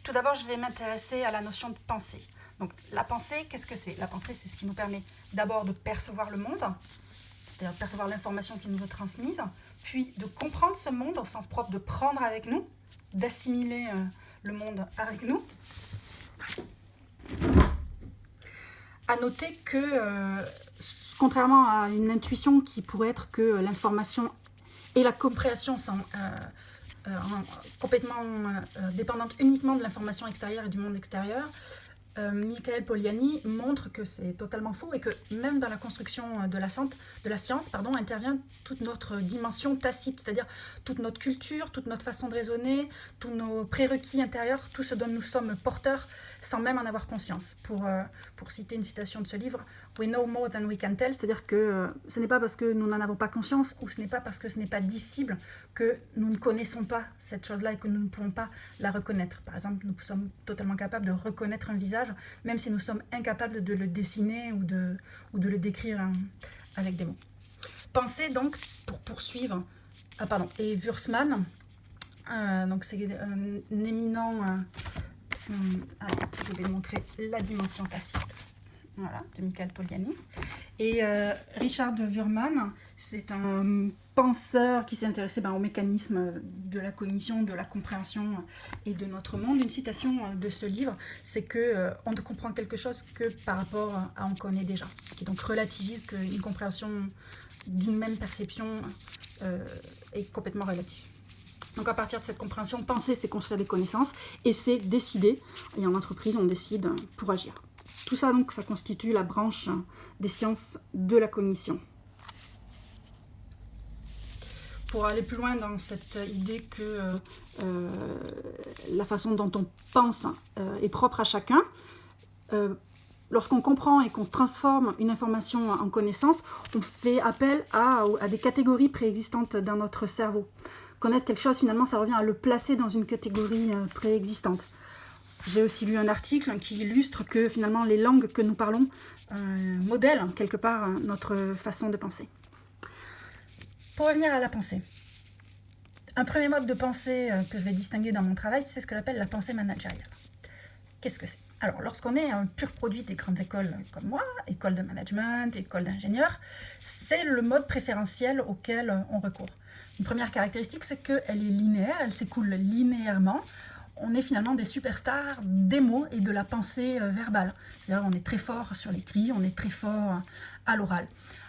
Tout d'abord, je vais m'intéresser à la notion de pensée. Donc, la pensée, qu'est-ce que c'est? La pensée, c'est ce qui nous permet d'abord de percevoir le monde, c'est-à-dire de percevoir l'information qui nous est transmise, puis de comprendre ce monde au sens propre, de prendre avec nous, d'assimiler le monde avec nous. À noter que, contrairement à une intuition qui pourrait être que l'information et la compréhension sont complètement dépendantes uniquement de l'information extérieure et du monde extérieur, Michael Polanyi montre que c'est totalement faux et que même dans la construction de la science, intervient toute notre dimension tacite, c'est-à-dire toute notre culture, toute notre façon de raisonner, tous nos prérequis intérieurs, tout ce dont nous sommes porteurs sans même en avoir conscience. Pour citer une citation de ce livre, « We know more than we can tell », c'est-à-dire que ce n'est pas parce que nous n'en avons pas conscience ou ce n'est pas parce que ce n'est pas dissible que nous ne connaissons pas cette chose-là et que nous ne pouvons pas la reconnaître. Par exemple, nous sommes totalement capables de reconnaître un visage, même si nous sommes incapables de le dessiner ou de le décrire avec des mots. Pensez donc, pour poursuivre, et Wurzmann, donc c'est un éminent... je vais montrer la dimension tacite, voilà, de Michael Polanyi. Et Richard de Wurzmann, c'est un penseur qui s'est intéressé au mécanisme de la cognition, de la compréhension et de notre monde. Une citation de ce livre, c'est que on ne comprend quelque chose que par rapport à on connaît déjà, ce qui donc relativise qu'une compréhension d'une même perception est complètement relative. Donc à partir de cette compréhension, penser, c'est construire des connaissances et c'est décider. Et en entreprise, on décide pour agir. Tout ça, donc, ça constitue la branche des sciences de la cognition. Pour aller plus loin dans cette idée que la façon dont on pense est propre à chacun, lorsqu'on comprend et qu'on transforme une information en connaissance, on fait appel à des catégories préexistantes dans notre cerveau. Connaître quelque chose, finalement, ça revient à le placer dans une catégorie préexistante. J'ai aussi lu un article qui illustre que, finalement, les langues que nous parlons modèlent, quelque part, notre façon de penser. Pour revenir à la pensée, un premier mode de pensée que je vais distinguer dans mon travail, c'est ce que j'appelle la pensée managériale. Qu'est-ce que c'est? Alors, lorsqu'on est un pur produit des grandes écoles comme moi, école de management, école d'ingénieur, c'est le mode préférentiel auquel on recourt. Une première caractéristique, c'est qu'elle est linéaire, elle s'écoule linéairement. On est finalement des superstars des mots et de la pensée verbale. C'est-à-dire, on est très fort sur l'écrit, on est très fort à l'oral.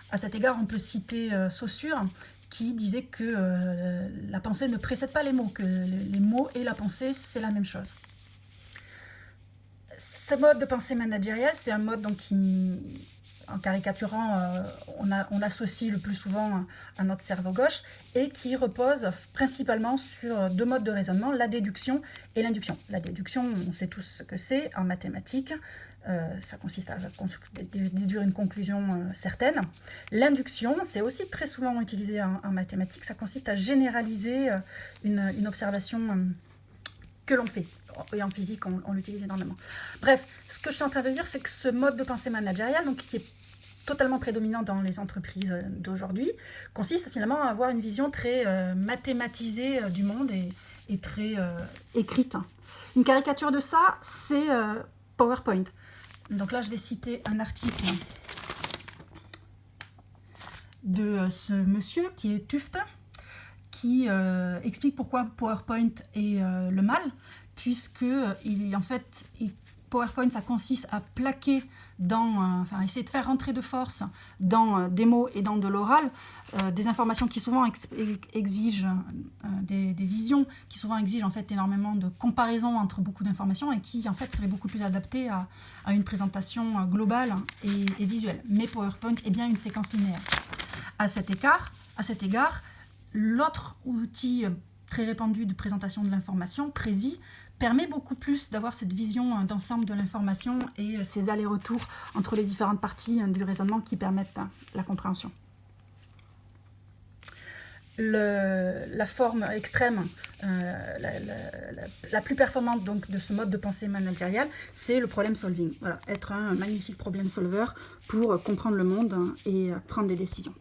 À cet égard, on peut citer Saussure, qui disait que la pensée ne précède pas les mots, que les mots et la pensée, c'est la même chose. Ce mode de pensée managériale, c'est un mode donc, qui, en caricaturant, on associe le plus souvent à notre cerveau gauche et qui repose principalement sur deux modes de raisonnement, la déduction et l'induction. La déduction, on sait tous ce que c'est en mathématiques, ça consiste à déduire une conclusion certaine. L'induction, c'est aussi très souvent utilisé en mathématiques, ça consiste à généraliser une observation que l'on fait. Et en physique, on l'utilise énormément. Bref, ce que je suis en train de dire, c'est que ce mode de pensée managériale, donc, qui est totalement prédominant dans les entreprises d'aujourd'hui, consiste finalement à avoir une vision très mathématisée du monde et très écrite. Une caricature de ça, c'est PowerPoint. Donc là, je vais citer un article de ce monsieur qui est Tufte, qui explique pourquoi PowerPoint est le mal, puisque PowerPoint, ça consiste à plaquer essayer de faire rentrer de force dans des mots et dans de l'oral, des informations qui souvent exigent des visions, qui souvent exigent en fait énormément de comparaisons entre beaucoup d'informations et qui en fait seraient beaucoup plus adaptées à une présentation globale et visuelle. Mais PowerPoint est bien une séquence linéaire. À cet égard, l'autre outil très répandu de présentation de l'information, Prési, permet beaucoup plus d'avoir cette vision d'ensemble de l'information et ces allers-retours entre les différentes parties du raisonnement qui permettent la compréhension. La forme extrême, la plus performante donc, de ce mode de pensée managériale, c'est le problem solving. Voilà, être un magnifique problem solver pour comprendre le monde et prendre des décisions.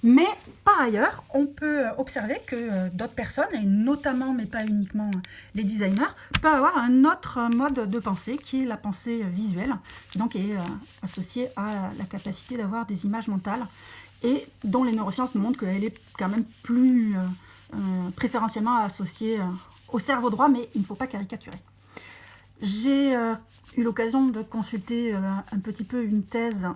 Mais par ailleurs, on peut observer que d'autres personnes, et notamment, mais pas uniquement les designers, peuvent avoir un autre mode de pensée qui est la pensée visuelle, qui donc est associée à la capacité d'avoir des images mentales et dont les neurosciences nous montrent qu'elle est quand même plus préférentiellement associée au cerveau droit, mais il ne faut pas caricaturer. J'ai eu l'occasion de consulter un petit peu une thèse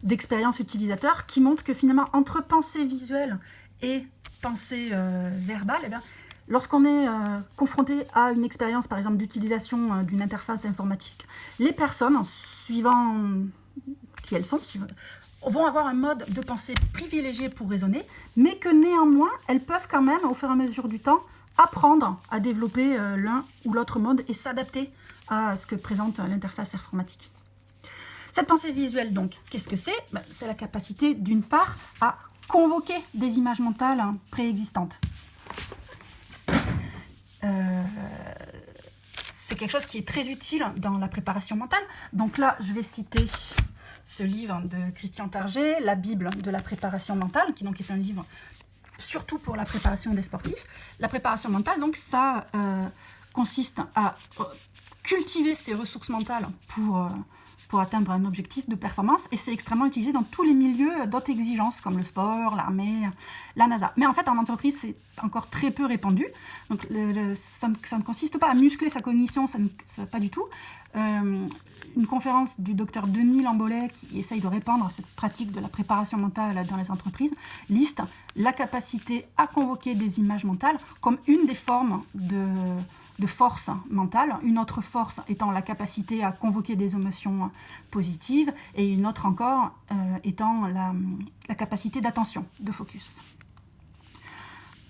d'expérience utilisateur qui montre que finalement, entre pensée visuelle et pensée verbale, eh bien, lorsqu'on est confronté à une expérience, par exemple, d'utilisation d'une interface informatique, les personnes, suivant qui elles sont, vont avoir un mode de pensée privilégié pour raisonner, mais que néanmoins, elles peuvent quand même, au fur et à mesure du temps, apprendre à développer l'un ou l'autre mode et s'adapter à ce que présente l'interface informatique. Cette pensée visuelle, donc, qu'est-ce que c'est? C'est la capacité, d'une part, à convoquer des images mentales préexistantes. C'est quelque chose qui est très utile dans la préparation mentale. Donc là, je vais citer ce livre de Christian Target, La Bible de la préparation mentale, qui donc est un livre surtout pour la préparation des sportifs. La préparation mentale, donc, ça consiste à cultiver ses ressources mentales pour atteindre un objectif de performance, et c'est extrêmement utilisé dans tous les milieux d'autres exigences, comme le sport, l'armée, la NASA. Mais en fait, en entreprise, c'est encore très peu répandu. Donc, ça ne consiste pas à muscler sa cognition, ça pas du tout. Une conférence du docteur Denis Lambolet, qui essaye de répandre cette pratique de la préparation mentale dans les entreprises, liste la capacité à convoquer des images mentales comme une des formes de force mentale, une autre force étant la capacité à convoquer des émotions positives, et une autre encore étant la capacité d'attention, de focus.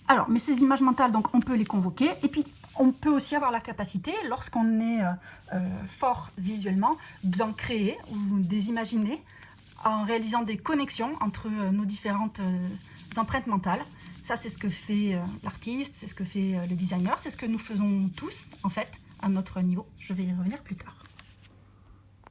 Alors, mais ces images mentales, donc, on peut les convoquer, et puis on peut aussi avoir la capacité, lorsqu'on est fort visuellement, d'en créer ou d'imaginer en réalisant des connexions entre nos différentes empreintes mentales. Ça, c'est ce que fait l'artiste, c'est ce que fait le designer, c'est ce que nous faisons tous, en fait, à notre niveau. Je vais y revenir plus tard.